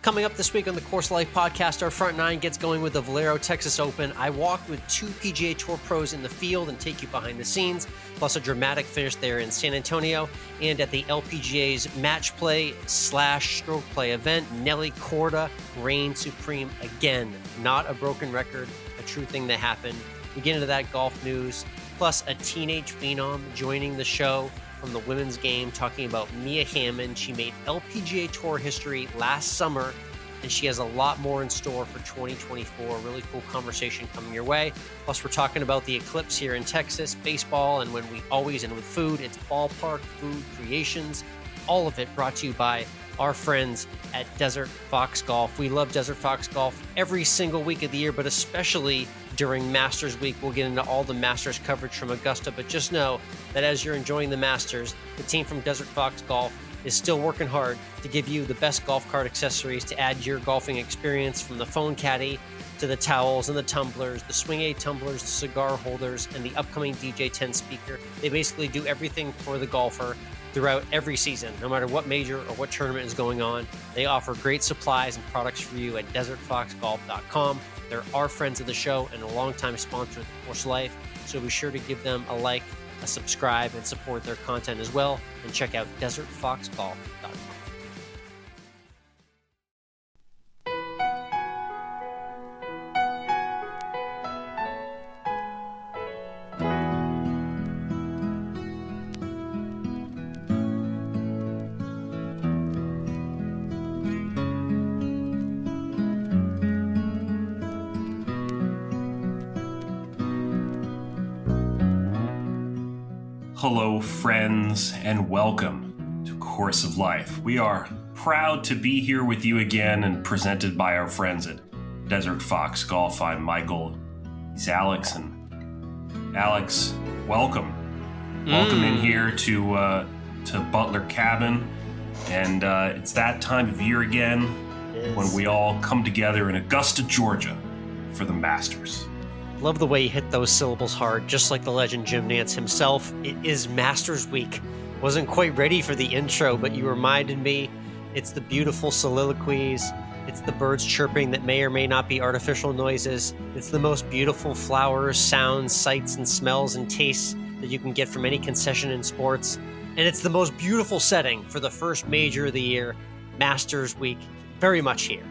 Coming up this week on the Course Life podcast, our front nine gets going with the Valero Texas Open. I walked with two PGA Tour pros in the field and take you behind the scenes, plus a dramatic finish there in San Antonio. And at the LPGA's match play / stroke play event, Nelly Korda reigned supreme again. Not a broken record, a true thing that happened. We get into that golf news, plus a teenage phenom joining the show from the women's game, talking about Mia Hammond. She made LPGA Tour history last summer, and she has a lot more in store for 2024. Really cool conversation coming your way. Plus, we're talking about the eclipse here in Texas, baseball, and when we always end with food, it's ballpark food creations. All of it brought to you by our friends at Desert Fox Golf. We love Desert Fox Golf every single week of the year, but especially during Masters Week. We'll get into all the Masters coverage from Augusta, but just know that as you're enjoying the Masters, the team from Desert Fox Golf is still working hard to give you the best golf cart accessories to add to your golfing experience, from the phone caddy to the towels and the tumblers, the Swing Aid tumblers, the cigar holders, and the upcoming DJ 10 speaker. They basically do everything for the golfer throughout every season, no matter what major or what tournament is going on. They offer great supplies and products for you at desertfoxgolf.com. They're our friends of the show and a longtime sponsor of the Course Life, so be sure to give them a like, a subscribe, and support their content as well. And check out desertfoxgolf.com. Hello, friends, and welcome to Course of Life. We are proud to be here with you again and presented by our friends at Desert Fox Golf. I'm Michael. He's Alex. And Alex, welcome. Welcome in here to Butler Cabin. And it's that time of year again when we all come together in Augusta, Georgia for the Masters. Love the way you hit those syllables hard, just like the legend Jim Nantz himself. It is Masters Week. Wasn't quite ready for the intro, but you reminded me. It's the beautiful soliloquies. It's the birds chirping that may or may not be artificial noises. It's the most beautiful flowers, sounds, sights, and smells and tastes that you can get from any concession in sports. And it's the most beautiful setting for the first major of the year, Masters Week. Very much here.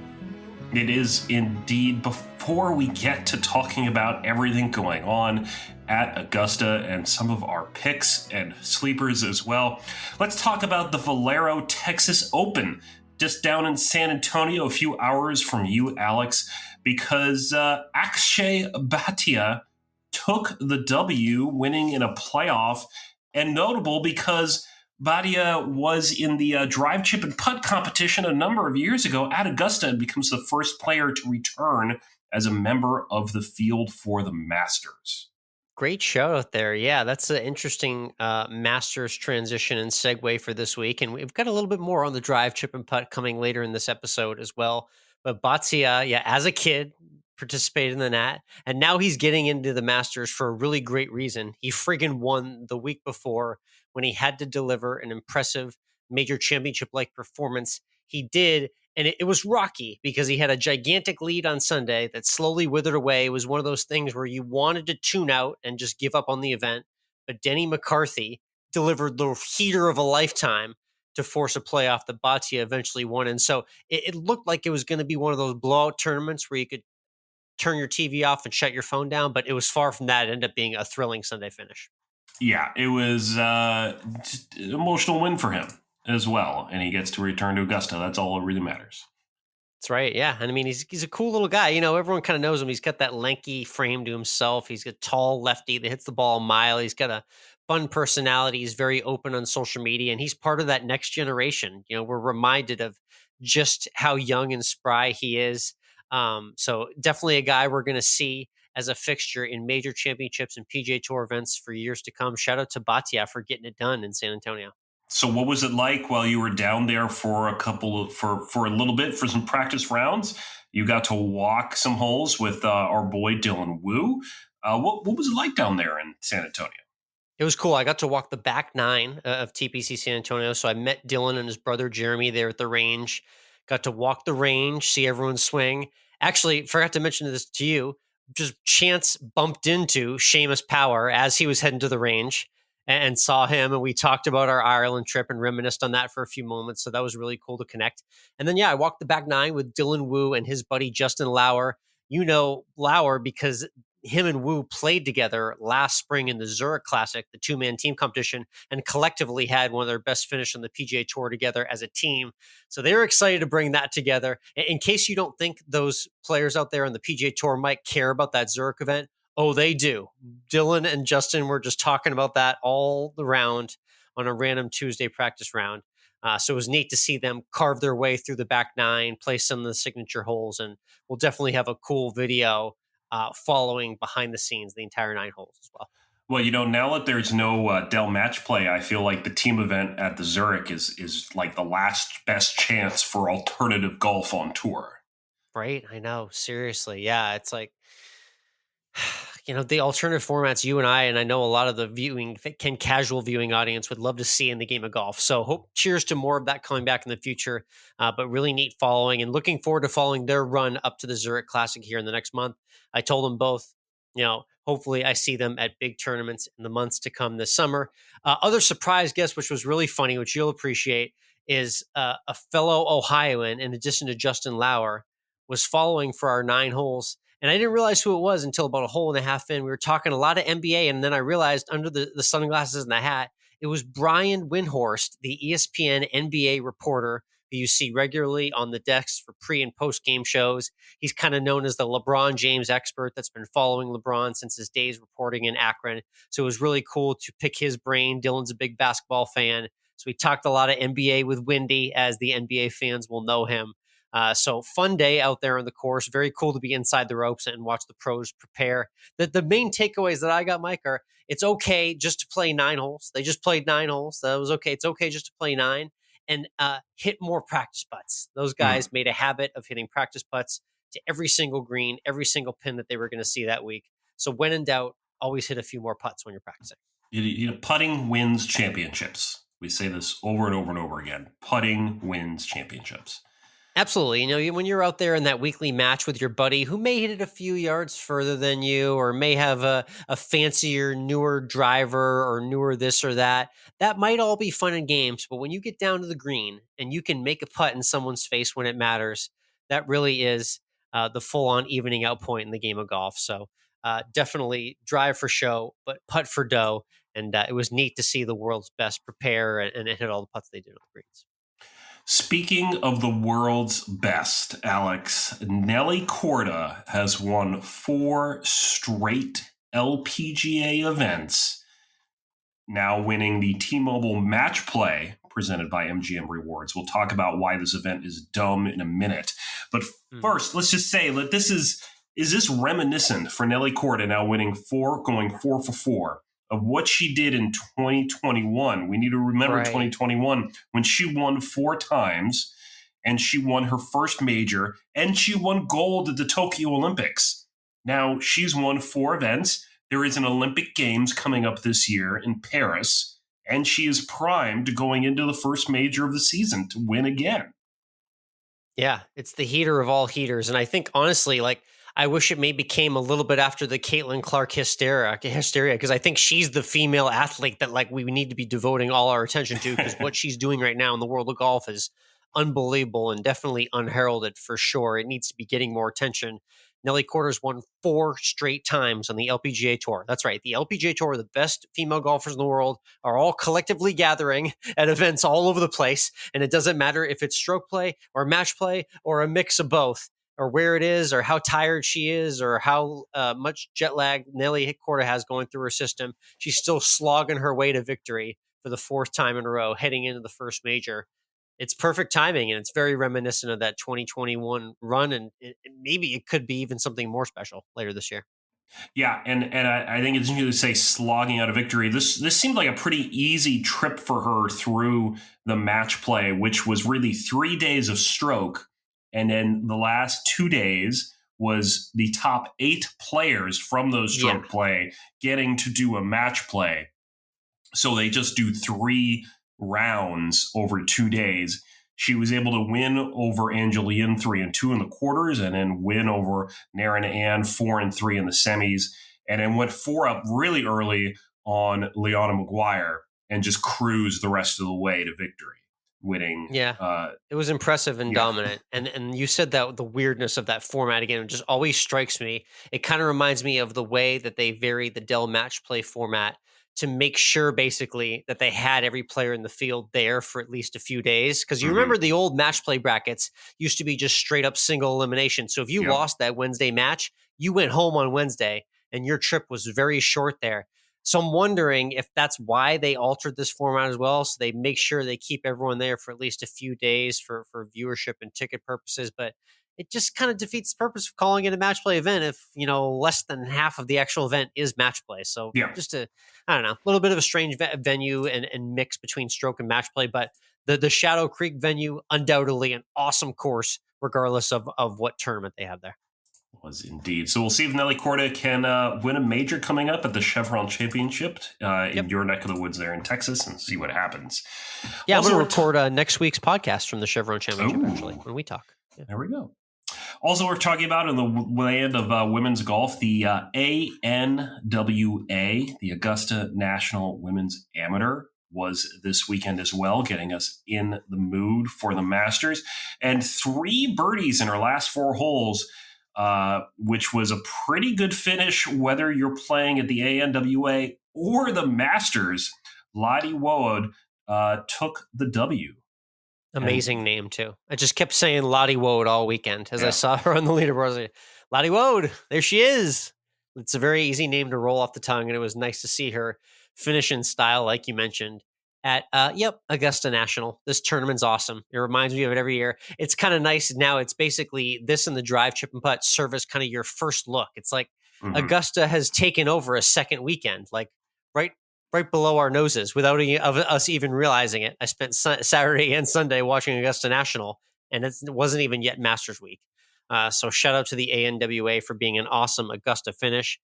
It is indeed. Before we get to talking about everything going on at Augusta and some of our picks and sleepers as well, let's talk about the Valero Texas Open, just down in San Antonio, a few hours from you, Alex, because Akshay Bhatia took the W, winning in a playoff, and notable because Bhatia was in the drive, chip, and putt competition a number of years ago at Augusta and becomes the first player to return as a member of the field for the Masters. Great shout out there. Yeah, that's an interesting Masters transition and segue for this week. And we've got a little bit more on the drive, chip, and putt coming later in this episode as well. But Bhatia, as a kid, participated in the Nat, and now he's getting into the Masters for a really great reason. He friggin' won the week before when he had to deliver an impressive major championship-like performance. He did, and it was rocky because he had a gigantic lead on Sunday that slowly withered away. It was one of those things where you wanted to tune out and just give up on the event, but Denny McCarthy delivered the heater of a lifetime to force a playoff that Bhatia eventually won. And so it looked like it was going to be one of those blowout tournaments where you could turn your TV off and shut your phone down, but it was far from that. It ended up being a thrilling Sunday finish. Yeah, it was just an emotional win for him as well, and he gets to return to Augusta. That's all that really matters. That's right, yeah. And I mean, he's a cool little guy. You know, everyone kind of knows him. He's got that lanky frame to himself. He's a tall lefty that hits the ball a mile. He's got a fun personality. He's very open on social media, and he's part of that next generation. You know, we're reminded of just how young and spry he is. So definitely a guy we're going to see as a fixture in major championships and PGA Tour events for years to come. Shout out to Bhatia for getting it done in San Antonio. So what was it like while you were down there for a little bit for some practice rounds? You got to walk some holes with our boy Dylan Wu. What was it like down there in San Antonio? It was cool. I got to walk the back nine of TPC San Antonio. So I met Dylan and his brother Jeremy there at the range. got to walk the range, see everyone swing. Actually, forgot to mention this to you. Just chance bumped into Seamus Power as he was heading to the range and saw him. And we talked about our Ireland trip and reminisced on that for a few moments. So that was really cool to connect. And then, yeah, I walked the back nine with Dylan Wu and his buddy Justin Lauer. You know Lauer because him and Wu played together last spring in the Zurich Classic, the two-man team competition, and collectively had one of their best finish on the PGA Tour together as a team. So they were excited to bring that together. In case you don't think those players out there on the PGA Tour might care about that Zurich event, oh, they do. Dylan and Justin were just talking about that all the round on a random Tuesday practice round. So it was neat to see them carve their way through the back nine, play some of the signature holes, and we'll definitely have a cool video following behind the scenes the entire 9 holes as well. Well, now that there's no Dell match play, I feel like the team event at the Zurich is like the last best chance for alternative golf on tour. Right? I know. Seriously. Yeah. It's like, the alternative formats you and I know a lot of the casual viewing audience would love to see in the game of golf. So cheers to more of that coming back in the future, but really neat following and looking forward to following their run up to the Zurich Classic here in the next month. I told them both, hopefully I see them at big tournaments in the months to come this summer. Other surprise guest, which was really funny, which you'll appreciate, is a fellow Ohioan, in addition to Justin Lauer, was following for our 9 holes. And I didn't realize who it was until about a hole and a half in. We were talking a lot of NBA, and then I realized under the sunglasses and the hat, it was Brian Windhorst, the ESPN NBA reporter who you see regularly on the decks for pre- and post-game shows. He's kind of known as the LeBron James expert that's been following LeBron since his days reporting in Akron. So it was really cool to pick his brain. Dylan's a big basketball fan. So we talked a lot of NBA with Windy, as the NBA fans will know him. So fun day out there on the course. Very cool to be inside the ropes and watch the pros prepare. The main takeaways that I got, Mike, are it's okay just to play 9 holes. They just played 9 holes. That was okay. It's okay just to play 9 and hit more practice putts. Those guys made a habit of hitting practice putts to every single green, every single pin that they were going to see that week. So when in doubt, always hit a few more putts when you're practicing. Putting wins championships. We say this over and over and over again. Putting wins championships. Absolutely. When you're out there in that weekly match with your buddy who may hit it a few yards further than you, or may have a fancier, newer driver, or newer this or that, that might all be fun and games. But when you get down to the green and you can make a putt in someone's face when it matters, that really is the full-on evening out point in the game of golf. So definitely drive for show, but putt for dough. And it was neat to see the world's best prepare and hit all the putts they did on the greens. Speaking of the world's best, Alex, Nelly Korda has won 4 straight LPGA events, now winning the T-Mobile Match Play presented by MGM Rewards. We'll talk about why this event is dumb in a minute. But first, let's just say that is this reminiscent for Nelly Korda now going 4 for 4 of what she did in 2021. We need to remember 2021 when she won 4 times and she won her first major and she won gold at the Tokyo Olympics. Now she's won 4 events. There is an Olympic Games coming up this year in Paris, and she is primed going into the first major of the season to win again. Yeah, it's the heater of all heaters. And I think honestly, I wish it maybe came a little bit after the Caitlin Clark hysteria, because I think she's the female athlete that we need to be devoting all our attention to, because what she's doing right now in the world of golf is unbelievable and definitely unheralded for sure. It needs to be getting more attention. Nelly Korda's won 4 straight times on the LPGA Tour. That's right. The LPGA Tour, the best female golfers in the world, are all collectively gathering at events all over the place. And it doesn't matter if it's stroke play or match play or a mix of both, or where it is, or how tired she is, or how much jet lag Nelly Korda has going through her system. She's still slogging her way to victory for the 4th time in a row, heading into the first major. It's perfect timing, and it's very reminiscent of that 2021 run, and maybe it could be even something more special later this year. Yeah, and I think it's interesting to say slogging out a victory. This seemed like a pretty easy trip for her through the match play, which was really 3 days of stroke. And then the last 2 days was the top 8 players from those stroke play getting to do a match play. So they just do 3 rounds over 2 days. She was able to win over Angeline 3-2 in the quarters, and then win over Naren Ann 4-3 in the semis, and then went 4-up really early on Liana McGuire and just cruised the rest of the way to victory, winning. Yeah, it was impressive and dominant. And you said that the weirdness of that format again, it just always strikes me. It kind of reminds me of the way that they varied the Dell match play format to make sure basically that they had every player in the field there for at least a few days. Because you remember the old match play brackets used to be just straight up single elimination. So if you lost that Wednesday match, you went home on Wednesday and your trip was very short there. So I'm wondering if that's why they altered this format as well. So they make sure they keep everyone there for at least a few days for viewership and ticket purposes. But it just kind of defeats the purpose of calling it a match play event if, less than half of the actual event is match play. So just I don't know, a little bit of a strange venue and mix between stroke and match play. But the Shadow Creek venue, undoubtedly an awesome course, regardless of what tournament they have there. Was indeed. So we'll see if Nelly Korda can win a major coming up at the Chevron Championship in your neck of the woods there in Texas, and see what happens. Yeah, also, I'm going to record next week's podcast from the Chevron Championship, actually, when we talk. Yeah. There we go. Also, we're talking about in the land of women's golf, the ANWA, the Augusta National Women's Amateur, was this weekend as well, getting us in the mood for the Masters. And 3 birdies in her last 4 holes, which was a pretty good finish, whether you're playing at the ANWA or the Masters. Lottie Woad took the W. Amazing name, too. I just kept saying Lottie Woad all weekend as I saw her on the leaderboard. I was like, Lottie Woad, there she is. It's a very easy name to roll off the tongue, and it was nice to see her finish in style, like you mentioned, at, Augusta National. This tournament's awesome. It reminds me of it every year. It's kind of nice now. It's basically this and the drive, chip, and putt serve as kind of your first look. It's like Augusta has taken over a second weekend, like right below our noses without us even realizing it. I spent Saturday and Sunday watching Augusta National, and it wasn't even yet Masters Week. So shout out to the ANWA for being an awesome Augusta finish.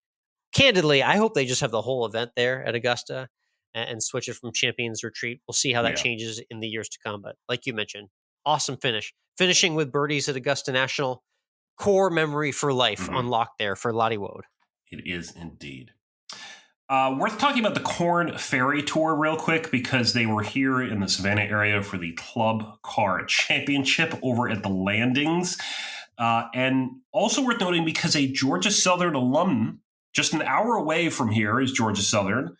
Candidly, I hope they just have the whole event there at Augusta and switch it from Champions Retreat. We'll see how that changes in the years to come. But like you mentioned, awesome finish. Finishing with birdies at Augusta National, core memory for life unlocked there for Lottie Woad. It is indeed. Worth talking about the Corn Ferry Tour real quick, because they were here in the Savannah area for the Club Car Championship over at the Landings. And also worth noting because a Georgia Southern alum, just an hour away from here is Georgia Southern,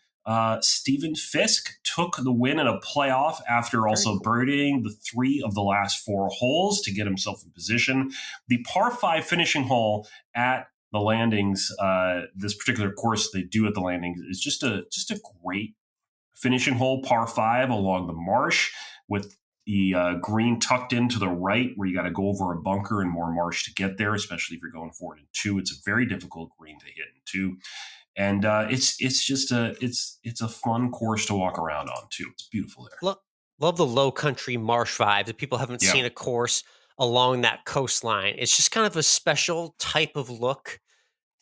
Stephen Fisk took the win in a playoff after also birdieing the 3 of the last 4 holes to get himself in position. The par 5 finishing hole at the Landings, this particular course they do at the Landings, is just a great finishing hole, par 5 along the marsh with the green tucked in to the right, where you got to go over a bunker and more marsh to get there, especially if you're going forward in 2. It's a very difficult green to hit in 2. And it's a fun course to walk around on too. It's beautiful there. Love the low country marsh vibe. If people haven't seen a course along that coastline, it's just kind of a special type of look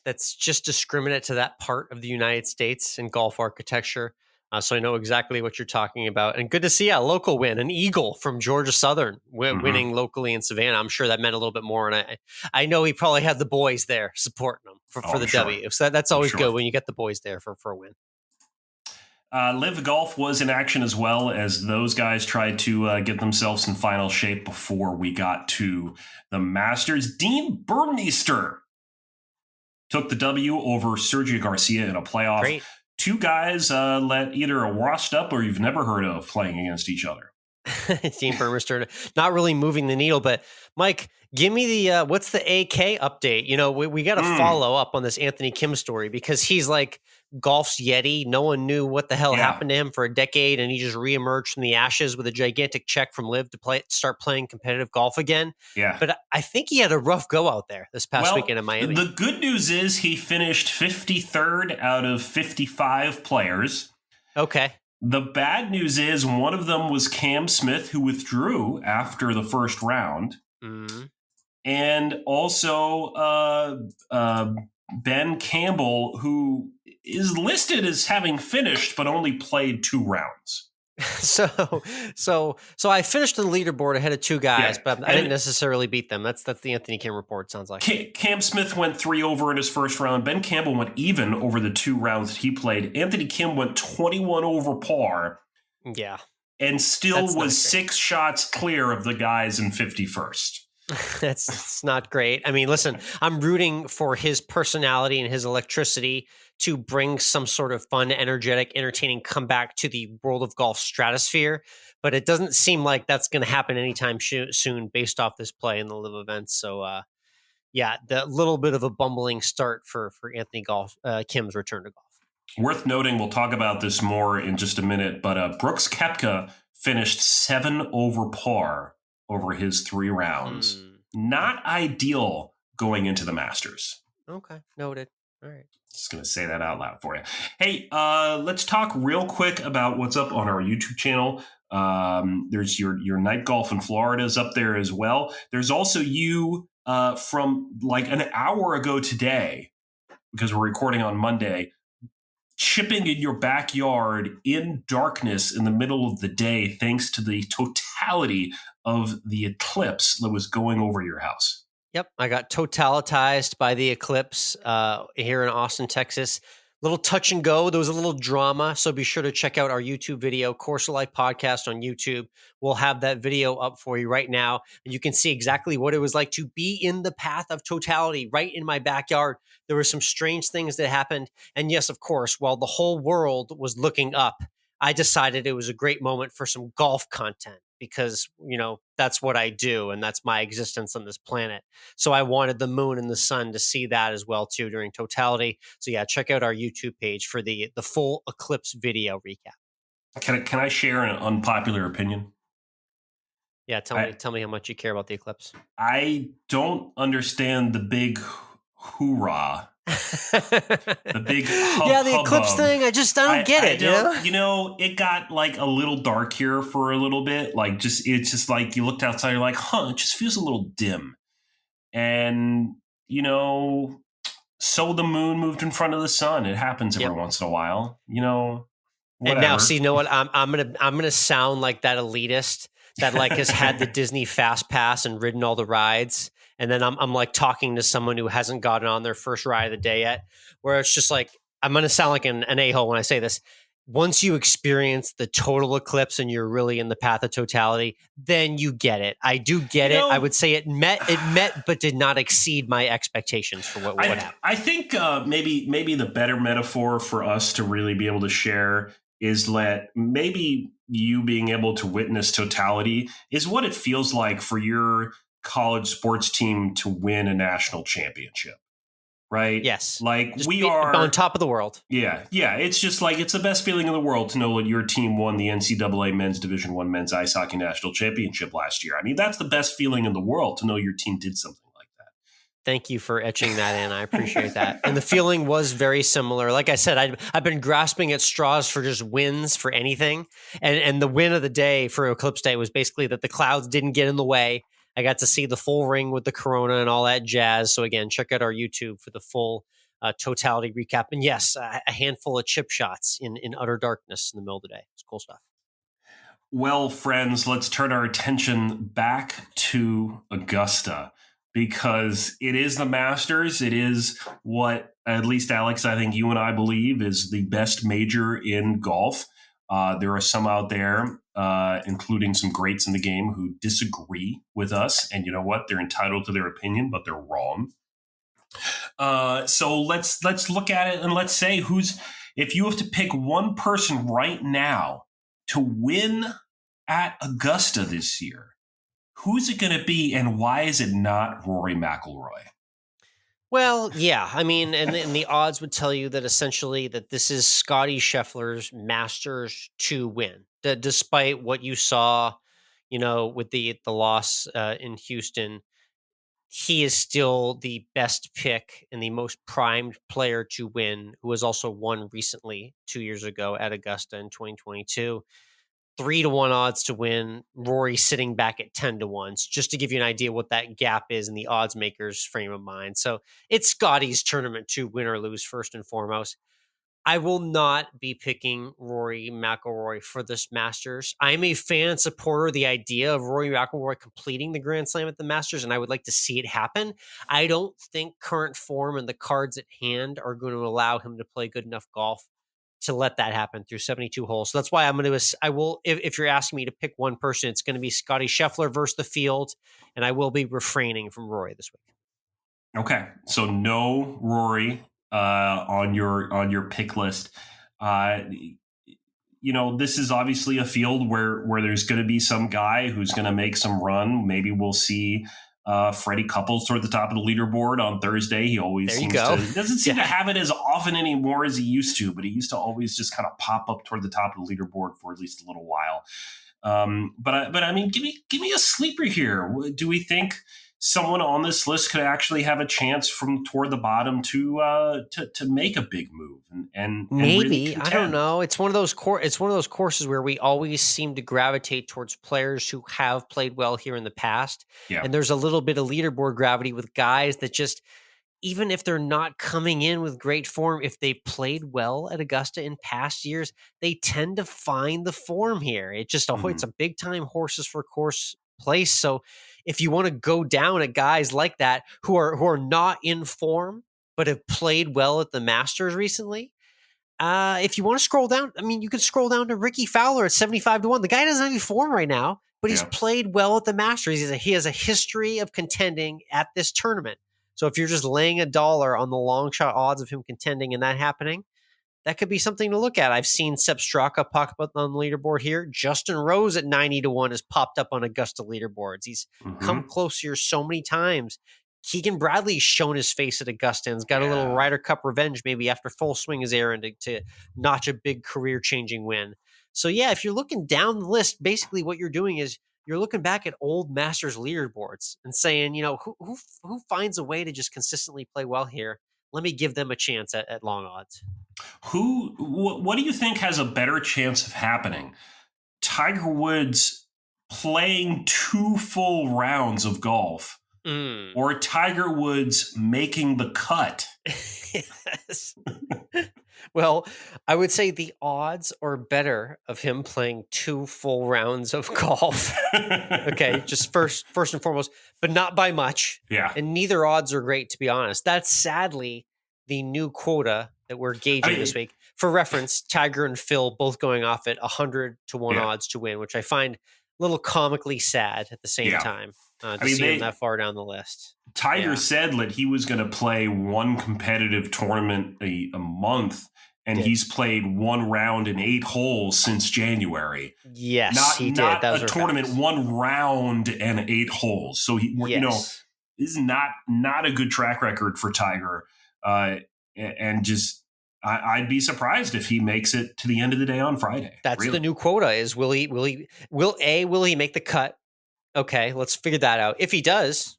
that's just discriminate to that part of the United States in golf architecture. So I know exactly what you're talking about. And good to see a local win, an Eagle from Georgia Southern winning locally in Savannah. I'm sure that meant a little bit more. And I know he probably had the boys there supporting him for the W. So that's always good when you get the boys there for a win. Live Golf was in action as well, as those guys tried to get themselves in final shape before we got to the Masters. Dean Burmeister took the W over Sergio Garcia in a playoff. Great. 2 guys that either are washed up or you've never heard of playing against each other. Dean Burmeister not really moving the needle, but Mike, give me the what's the AK update? We got to follow up on this Anthony Kim story, because he's like golf's Yeti. No one knew what the hell happened to him for a decade, and he just reemerged from the ashes with a gigantic check from Liv to start playing competitive golf again. Yeah, but I think he had a rough go out there this past weekend in Miami. The good news is he finished 53rd out of 55 players. Okay. The bad news is one of them was Cam Smith, who withdrew after the first round. Mm-hmm. And also Ben Campbell, who is listed as having finished but only played 2 rounds. So, so I finished the leaderboard ahead of two guys, Yeah, but I didn't necessarily beat them. That's the Anthony Kim report. Sounds like Cam Smith went 3 over in his first round. Ben Campbell went even over the 2 rounds that he played. Anthony Kim went 21 over par. Yeah, and still was 6 shots clear of the guys in 51st. It's not great. I mean, listen, I'm rooting for his personality and his electricity to bring some sort of fun, energetic, entertaining comeback to the world of golf stratosphere. But it doesn't seem like that's going to happen anytime soon based off this play in the live events. So, yeah, the little bit of a bumbling start for Anthony Kim's return to golf. Worth noting, we'll talk about this more in just a minute, but Brooks Koepka finished 7 over par over his 3 rounds. Not ideal going into the Masters. Okay, noted. All right. Just going to say that out loud for you. Hey, let's talk real quick about what's up on our YouTube channel. There's your night golf in Florida is up there as well. There's also you from like an hour ago today, because we're recording on Monday, chipping in your backyard in darkness in the middle of the day, thanks to the totality of the eclipse that was going over your house. Yep, I got totalitized by the eclipse here in Austin, Texas. Little touch and go. There was a little drama, so be sure to check out our YouTube video, Course of Life Podcast on YouTube. We'll have that video up for you right now, and you can see exactly what it was like to be in the path of totality right in my backyard. There were some strange things that happened, and yes, of course, while the whole world was looking up, I decided it was a great moment for some golf content because, you know, that's what I do and that's my existence on this planet. So I wanted the moon and the sun to see that as well too during totality. So yeah, check out our YouTube page for the full eclipse video recap. Can I share an unpopular opinion? Yeah, tell me how much you care about the eclipse. I don't understand the big hoorah. The big the eclipse thing. I don't get it. You know, it got like a little dark here for a little bit. Like it's just like you looked outside, you're like, it just feels a little dim. And you know, so the moon moved in front of the sun. It happens every once in a while. You know, whatever. And now, see, you know what? I'm gonna sound like that elitist that like has had the Disney Fast Pass and ridden all the rides. And then I'm like talking to someone who hasn't gotten on their first ride of the day yet, where it's just like, I'm going to sound like an a-hole when I say this. Once you experience the total eclipse and you're really in the path of totality, then you get it. I do get it. I would say it met, but did not exceed my expectations for what happened. I think maybe the better metaphor for us to really be able to share is that maybe you being able to witness totality is what it feels like for your college sports team to win a national championship, right? Yes. Like just we are on top of the world. Yeah. It's just like, it's the best feeling in the world to know that your team won the NCAA men's Division I men's ice hockey national championship last year. I mean, that's the best feeling in the world to know your team did something like that. Thank you for etching that in. I appreciate that. And the feeling was very similar. Like I said, I've been grasping at straws for just wins for anything. And the win of the day for Eclipse Day was basically that the clouds didn't get in the way. I got to see the full ring with the Corona and all that jazz. So again, check out our YouTube for the full totality recap. And yes, a handful of chip shots in utter darkness in the middle of the day. It's cool stuff. Well, friends, let's turn our attention back to Augusta because it is the Masters. It is what, at least Alex, I think you and I believe is the best major in golf. There are some out there, including some greats in the game, who disagree with us. And you know what? They're entitled to their opinion, but they're wrong. So let's look at it and let's say if you have to pick one person right now to win at Augusta this year, who's it going to be and why is it not Rory McIlroy? Well, yeah, I mean, and the odds would tell you that essentially that this is Scottie Scheffler's Masters to win. Despite what you saw, you know, with the loss in Houston, he is still the best pick and the most primed player to win, who has also won recently 2 years ago at Augusta in 2022. 3-1 odds to win. Rory sitting back at 10-1, just to give you an idea what that gap is in the odds makers' frame of mind. So it's Scottie's tournament to win or lose first and foremost. I will not be picking Rory McIlroy for this Masters. I'm a fan supporter of the idea of Rory McIlroy completing the Grand Slam at the Masters, and I would like to see it happen. I don't think current form and the cards at hand are going to allow him to play good enough golf to let that happen through 72 holes. So that's why if you're asking me to pick one person, it's going to be Scotty Scheffler versus the field, and I will be refraining from Rory this week. Okay, so no Rory on your pick list. This is obviously a field where there's going to be some guy who's going to make some run. Maybe we'll see Freddie Couples toward the top of the leaderboard on Thursday. He always doesn't seem to have it as often anymore as he used to, but he used to always just kind of pop up toward the top of the leaderboard for at least a little while. But I mean, give me a sleeper here. Do we think someone on this list could actually have a chance from toward the bottom to make a big move and maybe really I don't know. It's one of those courses where we always seem to gravitate towards players who have played well here in the past. Yeah. And there's a little bit of leaderboard gravity with guys that just, even if they're not coming in with great form, if they played well at Augusta in past years, they tend to find the form here. It's a big time horses for course place. So if you want to go down at guys like that who are not in form but have played well at the Masters recently, if you want to scroll down, I mean, you could scroll down to Ricky Fowler at 75-1. The guy doesn't have any form right now, but he's played well at the Masters. He has a history of contending at this tournament. So if you're just laying $1 on the long shot odds of him contending and that happening, that could be something to look at. I've seen Sepp Straka pop up on the leaderboard here. Justin Rose at 90-1 has popped up on Augusta leaderboards. He's come close here so many times. Keegan Bradley's shown his face at Augusta and's got a little Ryder Cup revenge maybe after full swing his errand to notch a big career-changing win. So yeah, if you're looking down the list, basically what you're doing is you're looking back at old Masters leaderboards and saying, who finds a way to just consistently play well here? Let me give them a chance at long odds. What do you think has a better chance of happening? Tiger Woods playing 2 full rounds of golf or Tiger Woods making the cut? Yes. Well, I would say the odds are better of him playing 2 full rounds of golf. Okay, just first and foremost, but not by much. Yeah. And neither odds are great, to be honest. That's sadly the new quota that we're gauging this week. For reference, Tiger and Phil both going off at 100-1 odds to win, which I find a little comically sad at the same time to see him that far down the list. Tiger said that he was going to play one competitive tournament a month, and he's played 1 round in 8 holes since January. Yes, he did. Not a tournament, facts. 1 round and 8 holes. So this is not a good track record for Tiger. And just I'd be surprised if he makes it to the end of the day on Friday. That's the new quota. Is will he make the cut? Okay, let's figure that out. If he does,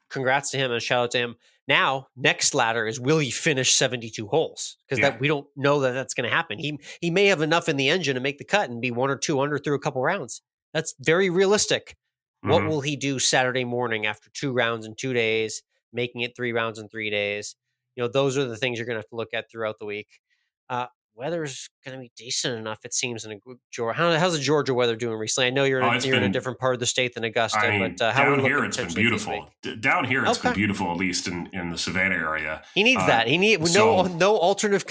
congrats to him and shout out to him. Now, next ladder is will he finish 72 holes? Because that we don't know that that's going to happen. He may have enough in the engine to make the cut and be 1 or 2 under through a couple rounds. That's very realistic. What will he do Saturday morning after 2 rounds in 2 days, making it 3 rounds in 3 days? Those are the things you're going to have to look at throughout the week. Weather's going to be decent enough, it seems, in Georgia. How's the Georgia weather doing recently? I know you're in a different part of the state than Augusta, but how down here it's been beautiful. Down here it's been beautiful, at least in the Savannah area. He needs that. He needs no alternative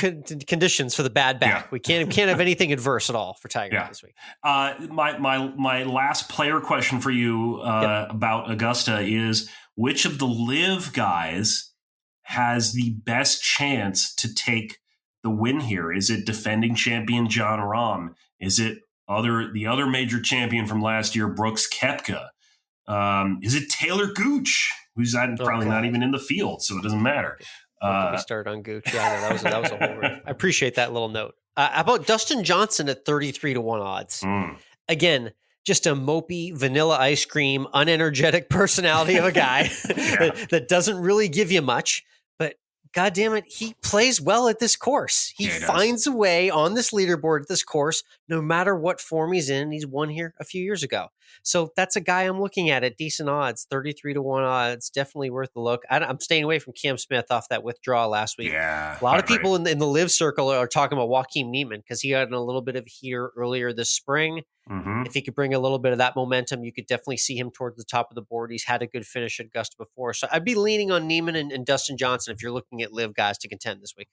conditions for the bad back. Yeah. We can't have anything adverse at all for Tiger this week. My last player question for you about Augusta is: which of the live guys has the best chance to take the win here? Is it defending champion Jon Rahm? Is it the other major champion from last year, Brooks Koepka? Is it Taylor Gooch, who's probably not even in the field, so it doesn't matter? We started on Gooch. Yeah, that was a whole rip. I appreciate that little note. How about Dustin Johnson at 33-1 odds? Again, just a mopey, vanilla ice cream, unenergetic personality of a guy that doesn't really give you much. God damn it, he plays well at this course. He finds a way on this leaderboard at this course, no matter what form he's in. He's won here a few years ago. So that's a guy I'm looking at decent odds, 33 to 1 odds. Definitely worth the look. I'm staying away from Cam Smith off that withdrawal last week. Yeah, A lot I of agree. people in the live circle are talking about Joaquin Niemann because he had a little bit of heater earlier this spring. If he could bring a little bit of that momentum, you could definitely see him towards the top of the board. He's had a good finish at Augusta before. So I'd be leaning on Niemann and Dustin Johnson if you're looking at live guys to contend this week.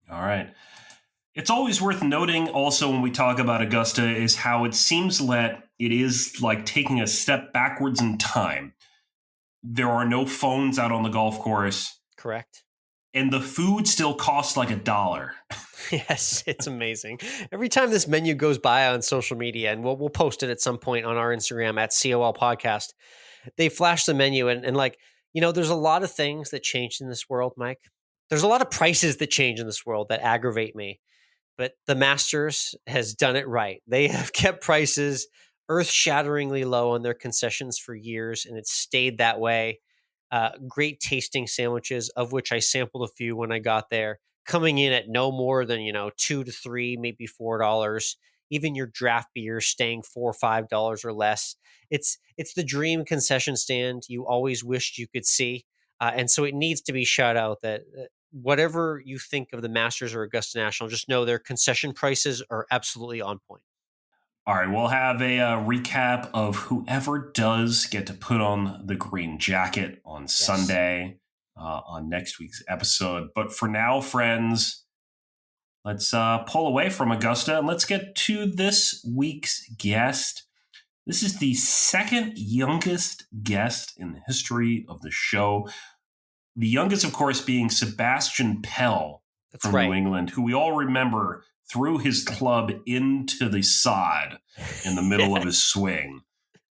All right. It's always worth noting also when we talk about Augusta is how it seems that it is like taking a step backwards in time. There are no phones out on the golf course. Correct. And the food still costs like $1. Yes, it's amazing. Every time this menu goes by on social media, and we'll post it at some point on our Instagram at COL Podcast, they flash the menu and like, there's a lot of things that changed in this world, Mike. There's a lot of prices that change in this world that aggravate me. But the Masters has done it right. They have kept prices earth-shatteringly low on their concessions for years, and it's stayed that way. Great tasting sandwiches, of which I sampled a few when I got there, coming in at no more than $2 to $3, maybe $4. Even your draft beer staying $4 or $5 or less. It's the dream concession stand you always wished you could see, and so it needs to be shout out that. Whatever you think of the Masters or Augusta National, just know their concession prices are absolutely on point. All right, we'll have a recap of whoever does get to put on the green jacket on Sunday on next week's episode. But for now, friends, let's pull away from Augusta and let's get to this week's guest. This is the second youngest guest in the history of the show. The youngest, of course, being Sebastian Pell from New England, who we all remember threw his club into the sod in the middle of his swing.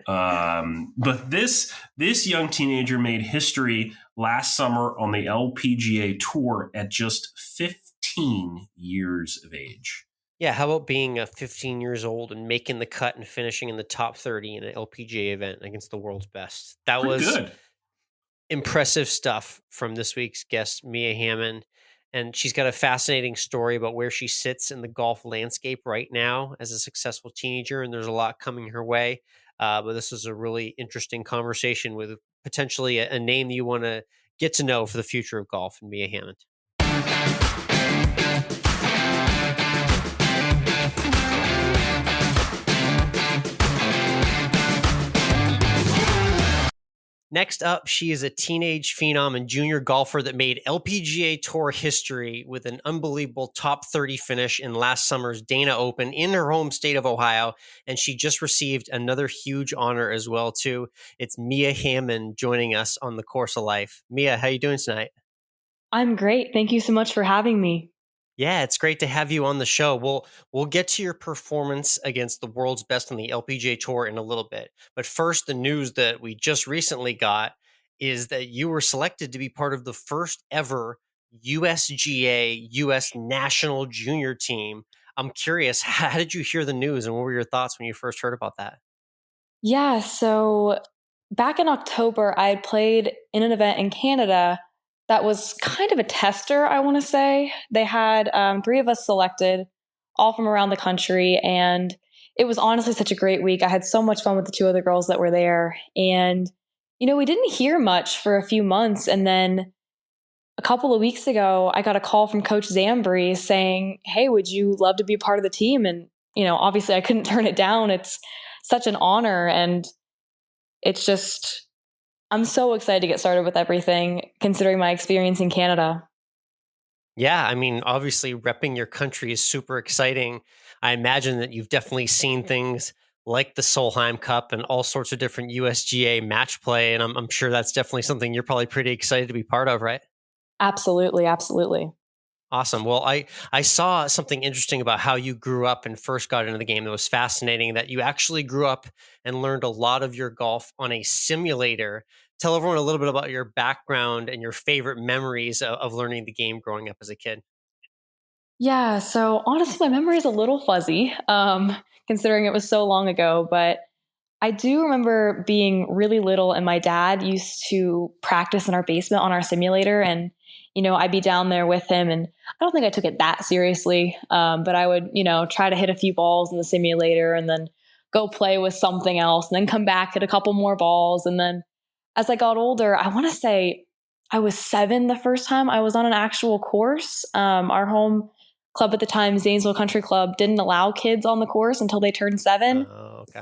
But this young teenager made history last summer on the LPGA Tour at just 15 years of age. Yeah, how about being 15 years old and making the cut and finishing in the top 30 in an LPGA event against the world's best? That Pretty was good. Impressive stuff from this week's guest, Mia Hammond. And she's got a fascinating story about where she sits in the golf landscape right now as a successful teenager. And there's a lot coming her way. But this is a really interesting conversation with potentially a name you want to get to know for the future of golf, and Mia Hammond. Next up, she is a teenage phenom and junior golfer that made LPGA Tour history with an unbelievable top 30 finish in last summer's Dana Open in her home state of Ohio. And she just received another huge honor as well, too. It's Mia Hammond joining us on the Course of Life. Mia, how you doing tonight? I'm great. Thank you so much for having me. Yeah, it's great to have you on the show. We'll get to your performance against the world's best on the LPGA Tour in a little bit. But first, the news that we just recently got is that you were selected to be part of the first ever USGA US National Junior Team. I'm curious, how did you hear the news and what were your thoughts when you first heard about that? Yeah, so back in October, I had played in an event in Canada that was kind of a tester, I want to say. They had 3 of us selected, all from around the country. And it was honestly such a great week. I had so much fun with the 2 other girls that were there. And, we didn't hear much for a few months. And then a couple of weeks ago, I got a call from Coach Zambri saying, hey, would you love to be part of the team? And, obviously I couldn't turn it down. It's such an honor. And it's just, I'm so excited to get started with everything, considering my experience in Canada. Yeah, I mean, obviously repping your country is super exciting. I imagine that you've definitely seen things like the Solheim Cup and all sorts of different USGA match play. And I'm sure that's definitely something you're probably pretty excited to be part of, right? Absolutely. Absolutely. Awesome. Well, I saw something interesting about how you grew up and first got into the game that was fascinating, that you actually grew up and learned a lot of your golf on a simulator. Tell everyone a little bit about your background and your favorite memories of learning the game growing up as a kid. Yeah. So honestly, my memory is a little fuzzy, considering it was so long ago, but I do remember being really little and my dad used to practice in our basement on our simulator, and I'd be down there with him, and I don't think I took it that seriously. But I would, try to hit a few balls in the simulator and then go play with something else and then come back, hit a couple more balls. And then as I got older, I want to say I was 7 the first time I was on an actual course. Our home club at the time, Zanesville Country Club, didn't allow kids on the course until they turned 7. Oh, okay.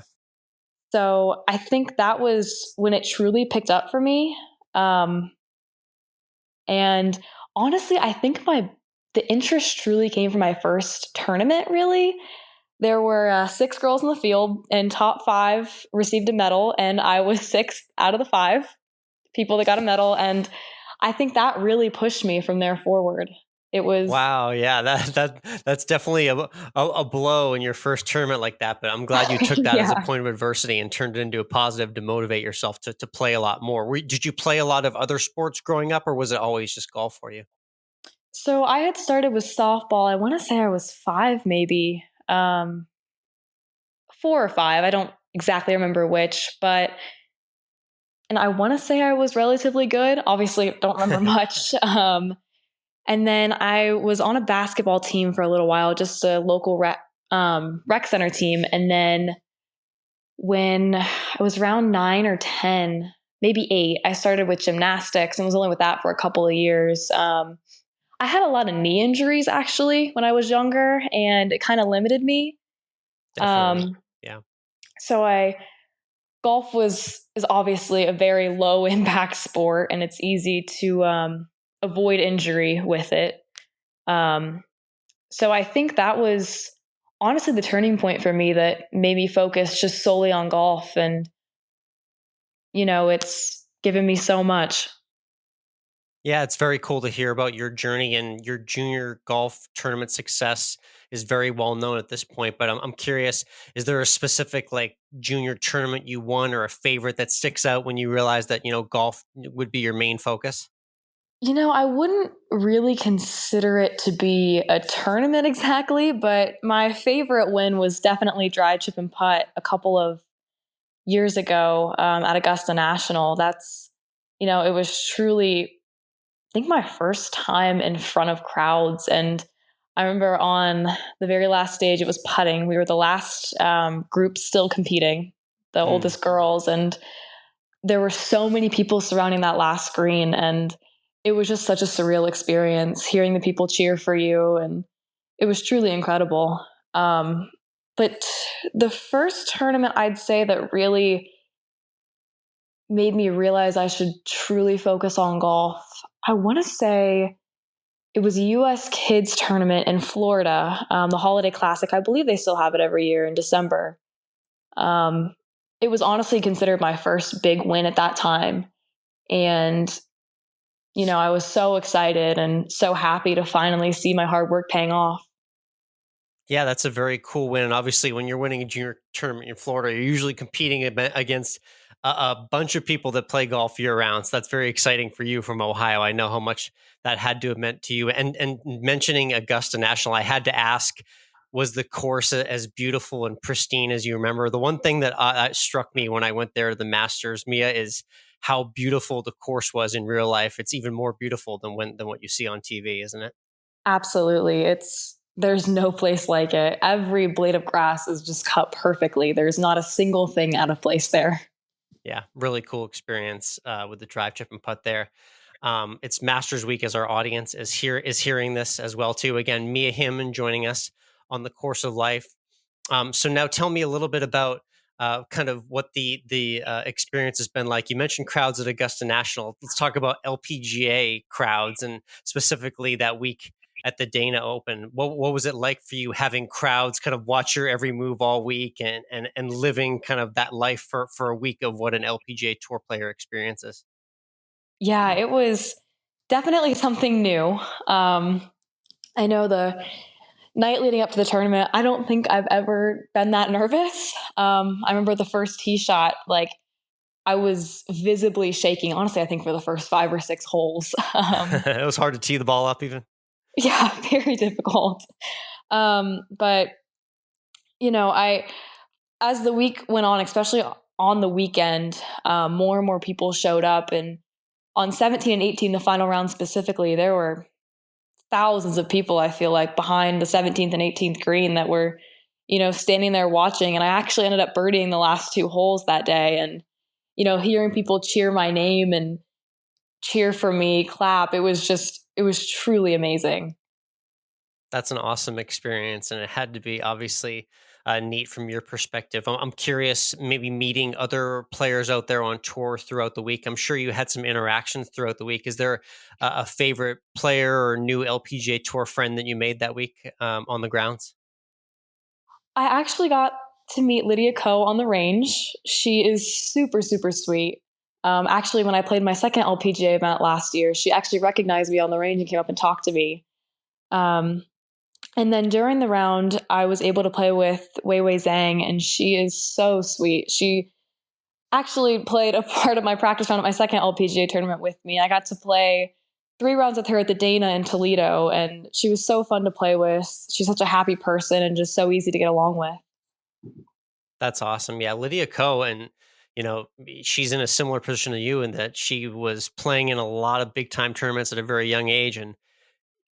So I think that was when it truly picked up for me. And honestly, I think the interest truly came from my first tournament, really. There were 6 girls in the field, and top 5 received a medal, and I was 6th out of the 5 people that got a medal. And I think that really pushed me from there forward. It was wow, yeah, that's definitely a blow in your first tournament like that. But I'm glad you took that as a point of adversity and turned it into a positive to motivate yourself to play a lot more. Did you play a lot of other sports growing up, or was it always just golf for you? So I had started with softball. I want to say I was 5, maybe 4 or 5. I don't exactly remember which, and I want to say I was relatively good. Obviously, don't remember much. And then I was on a basketball team for a little while, just a local rec center team. And then when I was around 9 or 10, maybe 8, I started with gymnastics and was only with that for a couple of years. I had a lot of knee injuries actually when I was younger, and it kind of limited me. Definitely. Yeah. So golf is obviously a very low impact sport, and it's easy to avoid injury with it. So I think that was honestly the turning point for me that made me focus just solely on golf. And, it's given me so much. Yeah, it's very cool to hear about your journey, and your junior golf tournament success is very well known at this point. But I'm curious, is there a specific like junior tournament you won or a favorite that sticks out when you realize that, golf would be your main focus? I wouldn't really consider it to be a tournament exactly, but my favorite win was definitely drive, chip, and putt a couple of years ago at Augusta National. It was truly, I think, my first time in front of crowds. And I remember on the very last stage, it was putting. We were the last group still competing, the oldest girls. And there were so many people surrounding that last green. And it was just such a surreal experience hearing the people cheer for you. And it was truly incredible. But the first tournament I'd say that really made me realize I should truly focus on golf, I want to say it was a U.S. Kids tournament in Florida, the Holiday Classic. I believe they still have it every year in December. It was honestly considered my first big win at that time. And I was so excited and so happy to finally see my hard work paying off. Yeah, that's a very cool win. And obviously, when you're winning a junior tournament in Florida, you're usually competing against a bunch of people that play golf year round. So that's very exciting for you from Ohio. I know how much that had to have meant to you. And mentioning Augusta National, I had to ask, was the course as beautiful and pristine as you remember? The one thing that struck me when I went there to the Masters, Mia, is how beautiful the course was in real life. It's even more beautiful than what you see on TV, isn't it? Absolutely. There's no place like it. Every blade of grass is just cut perfectly. There's not a single thing out of place there. Yeah, really cool experience with the drive, chip, and putt there. It's Masters Week, as our audience is hearing this as well too. Again, Mia Hammond joining us on the Course of Life. So now tell me a little bit about kind of what the experience has been like. You mentioned crowds at Augusta National. Let's talk about LPGA crowds, and specifically that week at the Dana Open. What was it like for you having crowds kind of watch your every move all week and living kind of that life for a week of what an LPGA Tour player experiences? Yeah, it was definitely something new. I know the night leading up to the tournament, I don't think I've ever been that nervous. I remember the first tee shot, like I was visibly shaking. Honestly, I think for the first 5 or 6 holes. It was hard to tee the ball up even. Yeah, very difficult. But as the week went on, especially on the weekend, more and more people showed up. And on 17 and 18, the final round specifically, there were thousands of people, I feel like, behind the 17th and 18th green that were standing there watching. And I actually ended up birdieing the last 2 holes that day. And, hearing people cheer my name and cheer for me, clap, it was truly amazing. That's an awesome experience, and it had to be obviously neat from your perspective. I'm curious, maybe meeting other players out there on tour throughout the week. I'm sure you had some interactions throughout the week. Is there a favorite player or new LPGA Tour friend that you made that week on the grounds? I actually got to meet Lydia Ko on the range. She is super, super sweet. Actually, when I played my second LPGA event last year, she actually recognized me on the range and came up and talked to me. And then during the round, I was able to play with Wei Zhang, and she is so sweet. She actually played a part of my practice round at my second LPGA tournament with me. I got to play 3 rounds with her at the Dana in Toledo, and she was so fun to play with. She's such a happy person and just so easy to get along with. That's awesome. Yeah, Lydia Ko, and she's in a similar position to you in that she was playing in a lot of big time tournaments at a very young age, and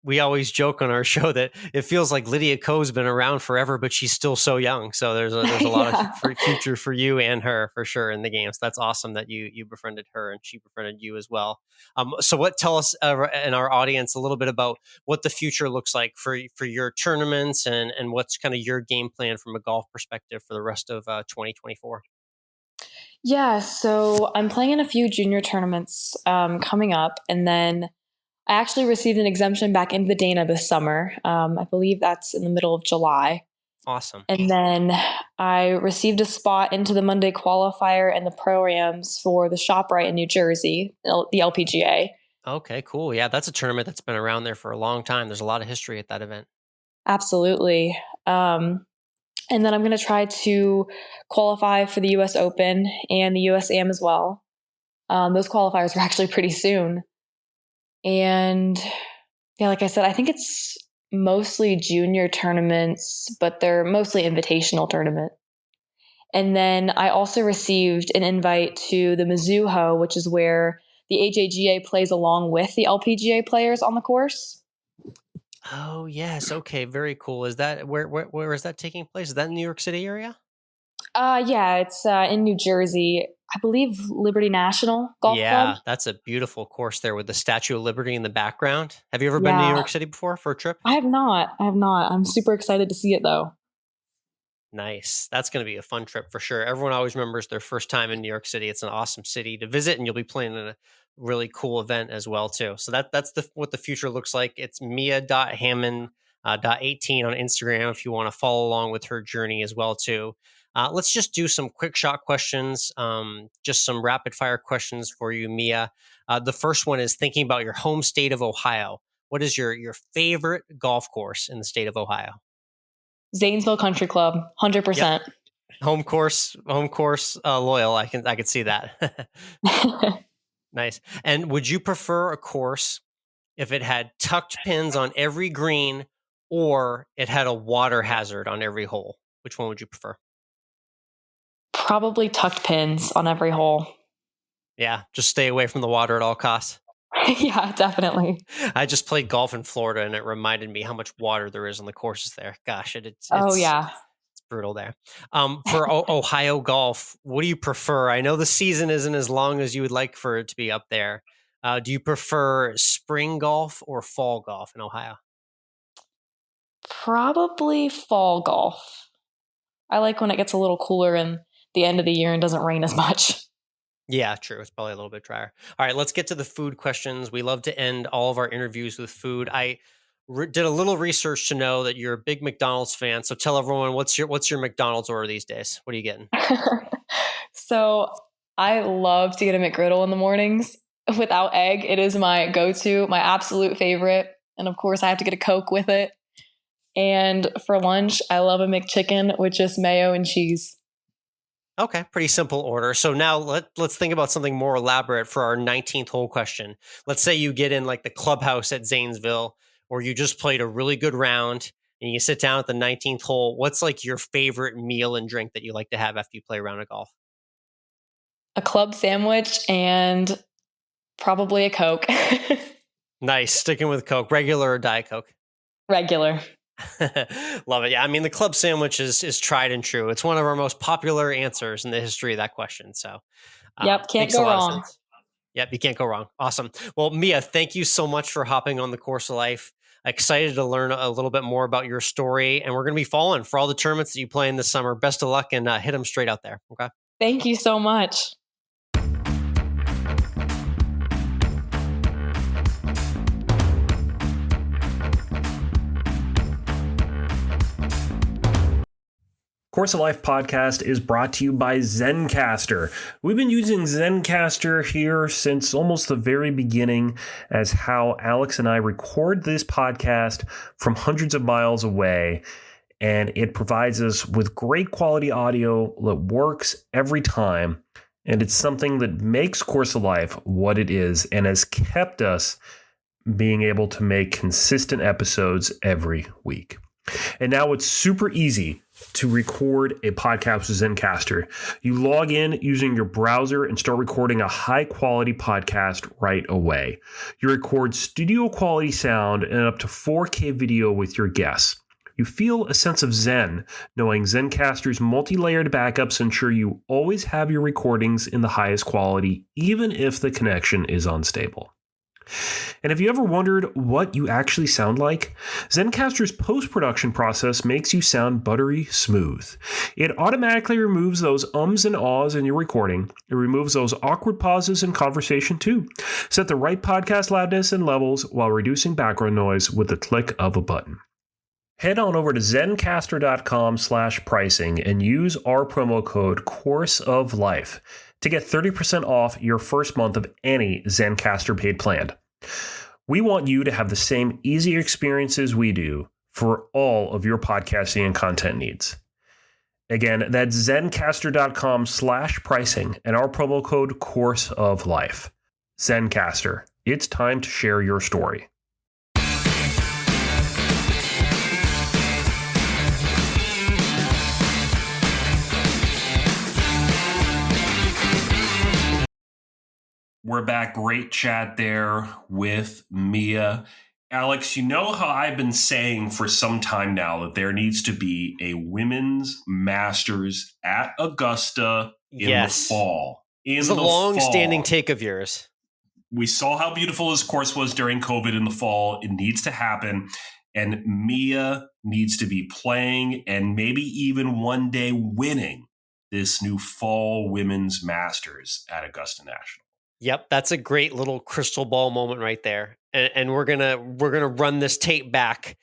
we always joke on our show that it feels like Lydia Ko's been around forever, but she's still so young. So there's a lot of future for you and her for sure in the game. So that's awesome that you befriended her and she befriended you as well. So tell us and our audience a little bit about what the future looks like for your tournaments and what's kind of your game plan from a golf perspective for the rest of 2024. Yeah, so I'm playing in a few junior tournaments coming up, and then I actually received an exemption back into the Dana this summer. I believe that's in the middle of July. Awesome. And then I received a spot into the Monday qualifier and the Pro-Ams for the ShopRite in New Jersey, the LPGA. Okay, cool. Yeah, that's a tournament that's been around there for a long time. There's a lot of history at that event. Absolutely. And then I'm going to try to qualify for the US Open and the USAM as well. Those qualifiers are actually pretty soon. And yeah, like I said, I think it's mostly junior tournaments, but they're mostly invitational tournaments. And then I also received an invite to the Mizuho, which is where the AJGA plays along with the LPGA players on the course. Oh, yes. Okay, very cool. Is that where is that taking place? Is that in the New York City area? Yeah, it's in New Jersey. I believe Liberty National Golf Club. That's a beautiful course there with the Statue of Liberty in the background. Have you ever been to New York City before for a trip? I have not. I'm super excited to see it though. Nice. That's going to be a fun trip for sure. Everyone always remembers their first time in New York City. It's an awesome city to visit, and you'll be playing in a really cool event as well too. So that's what the future looks like. It's Mia.Hammond. 18 on Instagram if you want to follow along with her journey as well too. Let's just do some quick shot questions, just some rapid fire questions for you, Mia. The first one is thinking about your home state of Ohio. What is your favorite golf course in the state of Ohio? Zanesville Country Club, 100%. Yep. Home course, loyal. I could see that. Nice. And would you prefer a course if it had tucked pins on every green or it had a water hazard on every hole? Which one would you prefer? Probably tucked pins on every hole. Yeah, just stay away from the water at all costs. Yeah, definitely. I just played golf in Florida, and it reminded me how much water there is on the courses there. Gosh, it's brutal there. For Ohio golf, what do you prefer? I know the season isn't as long as you would like for it to be up there. Do you prefer spring golf or fall golf in Ohio? Probably fall golf. I like when it gets a little cooler in the end of the year and doesn't rain as much. Yeah, true. It's probably a little bit drier. All right, let's get to the food questions. We love to end all of our interviews with food. I did a little research to know that you're a big McDonald's fan. So tell everyone what's your McDonald's order these days? What are you getting? So I love to get a McGriddle in the mornings without egg. It is my go-to, my absolute favorite. And of course, I have to get a Coke with it. And for lunch, I love a McChicken with just mayo and cheese. Okay, pretty simple order. So now let's think about something more elaborate for our 19th hole question. Let's say you get in like the clubhouse at Zanesville, or you just played a really good round and you sit down at the 19th hole. What's like your favorite meal and drink that you like to have after you play a round of golf? A club sandwich and probably a Coke. Nice. Sticking with Coke. Regular or Diet Coke? Regular. Love it. Yeah, I mean, the club sandwich is tried and true. It's one of our most popular answers in the history of that question. So, Yep, can't makes a go lot of wrong. sense. Yep, you can't go wrong. Awesome. Well, Mia, thank you so much for hopping on the Course of Life. Excited to learn a little bit more about your story, and we're going to be following for all the tournaments that you play in this summer. Best of luck, and hit them straight out there. Okay. Thank you so much. Course of Life podcast is brought to you by Zencastr. We've been using Zencastr here since almost the very beginning as how Alex and I record this podcast from hundreds of miles away. And it provides us with great quality audio that works every time. And it's something that makes Course of Life what it is and has kept us being able to make consistent episodes every week. And now it's super easy to record a podcast with Zencastr. You log in using your browser and start recording a high quality podcast right away. You record studio quality sound and up to 4K video with your guests. You feel a sense of zen knowing Zencastr's multi-layered backups ensure you always have your recordings in the highest quality, even if the connection is unstable. And have you ever wondered what you actually sound like? Zencastr's post-production process makes you sound buttery smooth. It automatically removes those ums and ahs in your recording. It removes those awkward pauses in conversation too. Set the right podcast loudness and levels while reducing background noise with the click of a button. Head on over to zencastr.com/pricing and use our promo code CourseOfLife to get 30% off your first month of any Zencastr paid plan. We want you to have the same easy experiences we do for all of your podcasting and content needs. Again, that's zencastr.com/pricing and our promo code CourseOfLife. Zencastr, it's time to share your story. We're back. Great chat there with Mia. Alex, you know how I've been saying for some time now that there needs to be a women's Masters at Augusta in the fall. It's a long-standing take of yours. We saw how beautiful this course was during COVID in the fall. It needs to happen. And Mia needs to be playing and maybe even one day winning this new fall women's Masters at Augusta National. Yep, that's a great little crystal ball moment right there, and we're gonna run this tape back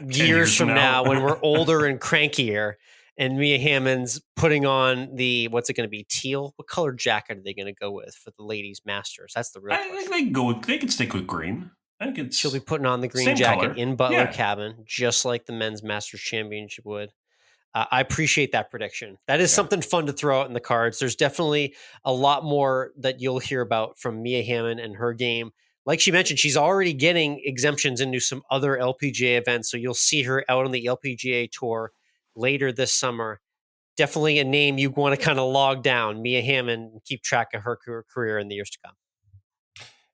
years from now when we're older and crankier, and Mia Hammond's putting on the what's it going to be, teal? What color jacket are they going to go with for the ladies' Masters? That's the real question. I think they can stick with green. I think she'll be putting on the green jacket color in Butler Cabin, just like the men's Masters Championship would. I appreciate that prediction. That is something fun to throw out in the cards. There's definitely a lot more that you'll hear about from Mia Hammond and her game. Like she mentioned, she's already getting exemptions into some other LPGA events, so you'll see her out on the LPGA Tour later this summer. Definitely a name you want to kind of log down, Mia Hammond, and keep track of her career in the years to come.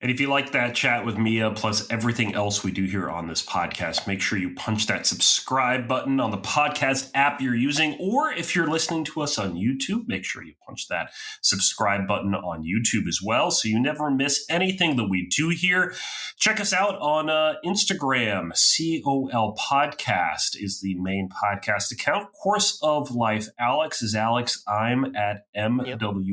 And if you like that chat with Mia, plus everything else we do here on this podcast, make sure you punch that subscribe button on the podcast app you're using. Or if you're listening to us on YouTube, make sure you punch that subscribe button on YouTube as well, so you never miss anything that we do here. Check us out on Instagram. COL Podcast is the main podcast account. Course of Life. Alex is Alex. I'm at MWRINC.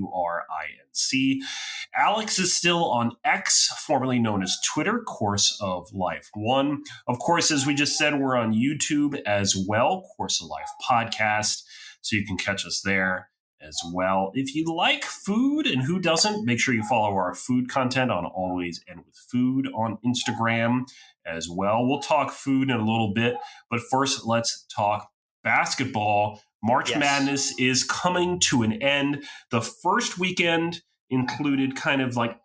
Alex is still on X, formerly known as Twitter, Course of Life 1. Of course, as we just said, we're on YouTube as well, Course of Life Podcast, so you can catch us there as well. If you like food, and who doesn't, make sure you follow our food content on AlwaysEndWithFood on Instagram as well. We'll talk food in a little bit, but first, let's talk basketball. March Madness is coming to an end. The first weekend included kind of like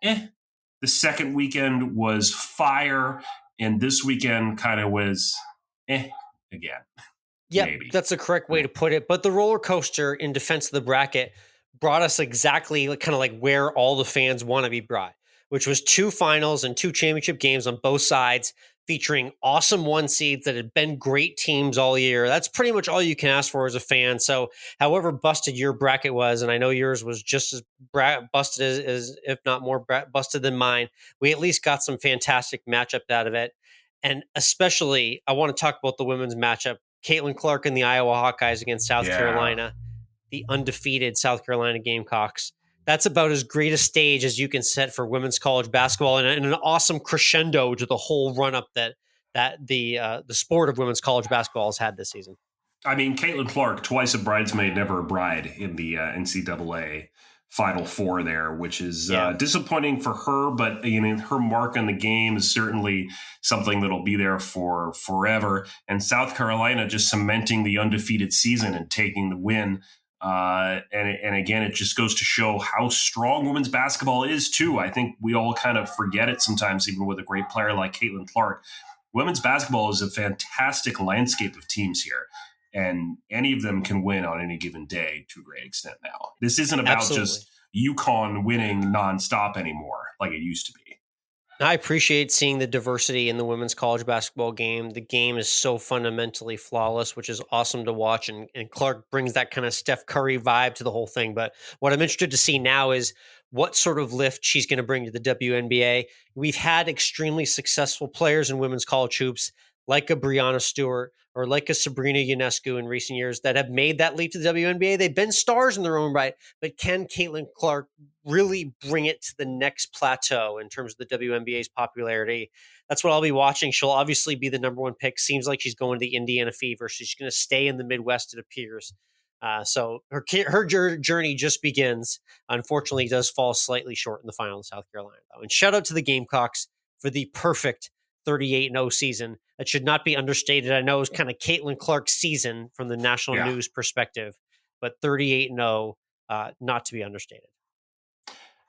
The second weekend was fire, and this weekend kind of was again. Yeah, that's the correct way to put it. But the roller coaster in defense of the bracket brought us exactly kind of like where all the fans want to be brought, which was 2 finals and 2 championship games on both sides. featuring awesome one seeds that had been great teams all year. That's pretty much all you can ask for as a fan. So however busted your bracket was, and I know yours was just as busted as if not more busted than mine, we at least got some fantastic matchup out of it. And especially, I want to talk about the women's matchup. Caitlin Clark and the Iowa Hawkeyes against South Carolina, the undefeated South Carolina Gamecocks. That's about as great a stage as you can set for women's college basketball, and an awesome crescendo to the whole run-up that the sport of women's college basketball has had this season. I mean, Caitlin Clark, twice a bridesmaid, never a bride in the NCAA Final Four there, which is disappointing for her. But her mark on the game is certainly something that'll be there for forever. And South Carolina just cementing the undefeated season and taking the win. And again, it just goes to show how strong women's basketball is too. I think we all kind of forget it sometimes, even with a great player like Caitlin Clark. Women's basketball is a fantastic landscape of teams here, and any of them can win on any given day to a great extent now. This isn't about just UConn winning nonstop anymore like it used to be. I appreciate seeing the diversity in the women's college basketball game. The game is so fundamentally flawless, which is awesome to watch. And Clark brings that kind of Steph Curry vibe to the whole thing. But what I'm interested to see now is what sort of lift she's going to bring to the WNBA. We've had extremely successful players in women's college hoops, like a Breanna Stewart or like a Sabrina Ionescu in recent years, that have made that leap to the WNBA. They've been stars in their own right, but can Caitlin Clark really bring it to the next plateau in terms of the WNBA's popularity? That's what I'll be watching. She'll obviously be the number one pick. Seems like she's going to the Indiana Fever. She's going to stay in the Midwest, it appears. So her journey just begins. Unfortunately, does fall slightly short in the final in South Carolina, though. And shout out to the Gamecocks for the perfect 38-0 season. That should not be understated. I know it was kind of Caitlin Clark's season from the national news perspective, but 38-0, not to be understated.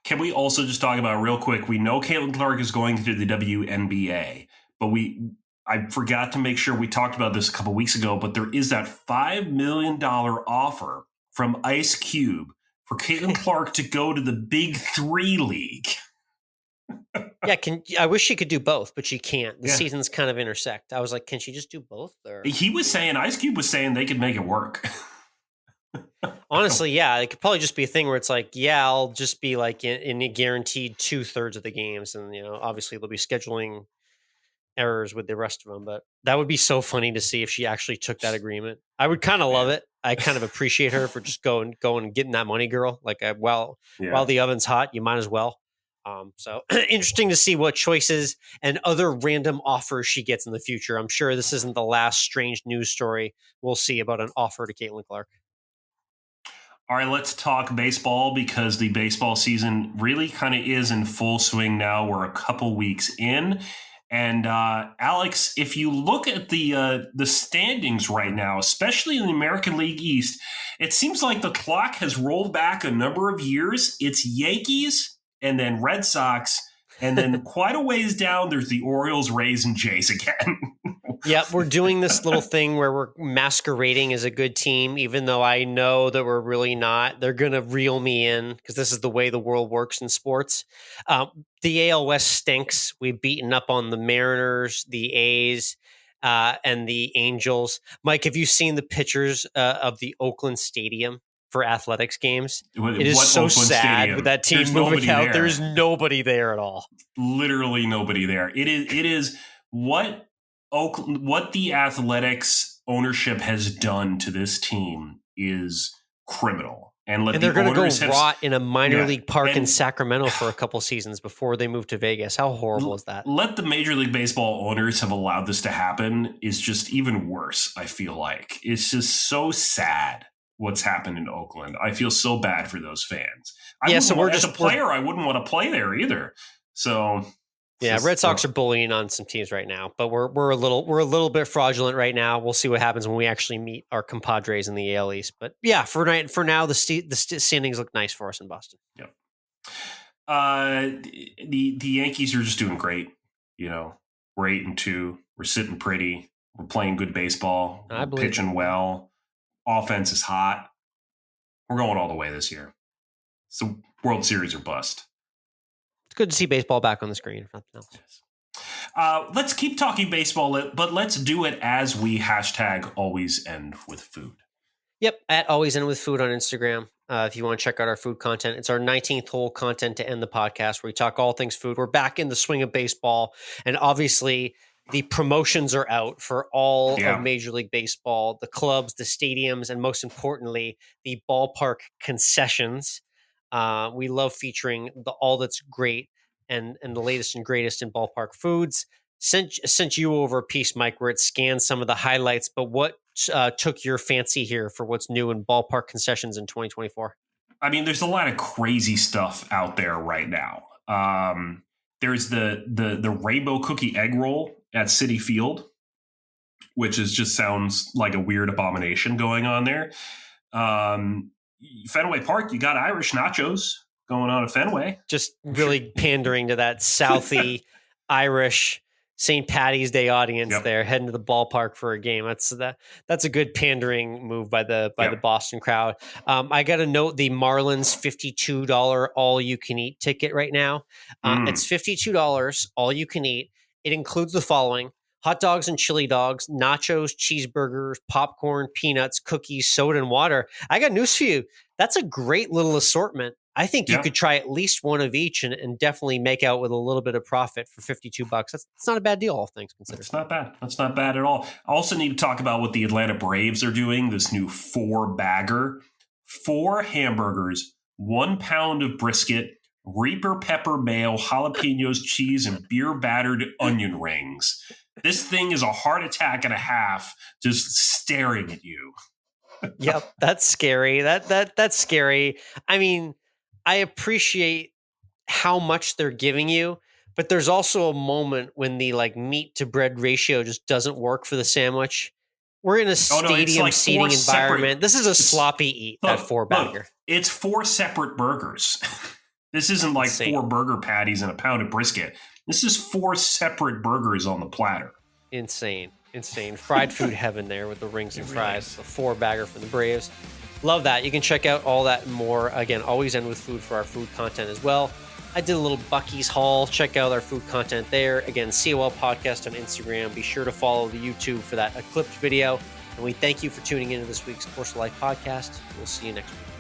Can we also just talk about real quick? We know Caitlin Clark is going to the WNBA, but I forgot to make sure we talked about this a couple weeks ago, but there is that $5 million offer from Ice Cube for Caitlin Clark to go to the Big Three League. Yeah, I wish she could do both, but she can't. The seasons kind of intersect. I was like, can she just do both? Or? Ice Cube was saying they could make it work. Honestly, yeah, it could probably just be a thing where it's like, I'll just be like in a guaranteed 2/3 of the games. And, obviously there'll be scheduling errors with the rest of them, but that would be so funny to see if she actually took that agreement. I would kind of love it. I kind of appreciate her for just going and getting that money, girl. Like, while the oven's hot, you might as well. So interesting to see what choices and other random offers she gets in the future. I'm sure this isn't the last strange news story we'll see about an offer to Caitlin Clark. All right, let's talk baseball, because the baseball season really kind of is in full swing now. We're a couple weeks in. And Alex, if you look at the standings right now, especially in the American League East, it seems like the clock has rolled back a number of years. It's Yankees and then Red Sox, and then quite a ways down, there's the Orioles, Rays, and Jays again. Yeah, we're doing this little thing where we're masquerading as a good team, even though I know that we're really not. They're going to reel me in because this is the way the world works in sports. The AL West stinks. We've beaten up on the Mariners, the A's, and the Angels. Mike, have you seen the pictures of the Oakland Stadium for athletics games? It is so sad with that team moving out. There's nobody there at all. Literally nobody there. It is what the athletics ownership has done to this team is criminal. And they're going to go rot in a minor league park in Sacramento for a couple seasons before they move to Vegas. How horrible is that? Let the Major League Baseball owners have allowed this to happen is just even worse, I feel like. It's just so sad what's happened in Oakland. I feel so bad for those fans. As a player, I wouldn't want to play there either. So Red Sox are bullying on some teams right now, but we're a little bit fraudulent right now. We'll see what happens when we actually meet our compadres in the AL East. But for now, the standings look nice for us in Boston. Yep. The Yankees are just doing great. We're 8-2. We're sitting pretty. We're playing good baseball. We're pitching well. Offense is hot. We're going all the way this year. So World Series or bust. It's good to see baseball back on the screen, if nothing else. Yes. Let's keep talking baseball, but let's do it as we #AlwaysEndWithFood. Yep, at AlwaysEndWithFood on Instagram. If you want to check out our food content, it's our 19th hole content to end the podcast where we talk all things food. We're back in the swing of baseball, and obviously the promotions are out for all of Major League Baseball, the clubs, the stadiums, and most importantly, the ballpark concessions. We love featuring all that's great and the latest and greatest in ballpark foods. Sent you over a piece, Mike, where it scans some of the highlights, but what took your fancy here for what's new in ballpark concessions in 2024? I mean, there's a lot of crazy stuff out there right now. There's the rainbow cookie egg roll at Citi Field, which just sounds like a weird abomination going on there. Fenway Park, you got Irish nachos going on at Fenway. Just really pandering to that Southie Irish St. Patty's Day audience there, heading to the ballpark for a game. That's a good pandering move by the Boston crowd. I got to note the Marlins $52 all you can eat ticket right now. It's $52 all you can eat. It includes the following: hot dogs and chili dogs, nachos, cheeseburgers, popcorn, peanuts, cookies, soda, and water. I got news for you. That's a great little assortment. I think you could try at least one of each and definitely make out with a little bit of profit for $52. That's not a bad deal, all things considered. It's not bad. That's not bad at all. I also need to talk about what the Atlanta Braves are doing, this new 4-bagger. 4 hamburgers, 1 pound of brisket, Reaper pepper mayo, jalapenos, cheese, and beer-battered onion rings. This thing is a heart attack and a half just staring at you. Yep, that's scary. That's scary. I mean, I appreciate how much they're giving you, but there's also a moment when the meat to bread ratio just doesn't work for the sandwich. We're in a stadium seating environment. This is a sloppy eat at 4-bagger. It's 4 separate burgers. This isn't like insane. 4 burger patties and a pound of brisket. This is 4 separate burgers on the platter. Insane. Fried food heaven there with the rings and fries. Really, a 4-bagger from the Braves. Love that. You can check out all that and more. Again, Always End With Food for our food content as well. I did a little Buc-ee's haul. Check out our food content there. Again, COL Podcast on Instagram. Be sure to follow the YouTube for that Eclipse video. And we thank you for tuning into this week's Course of Life podcast. We'll see you next week.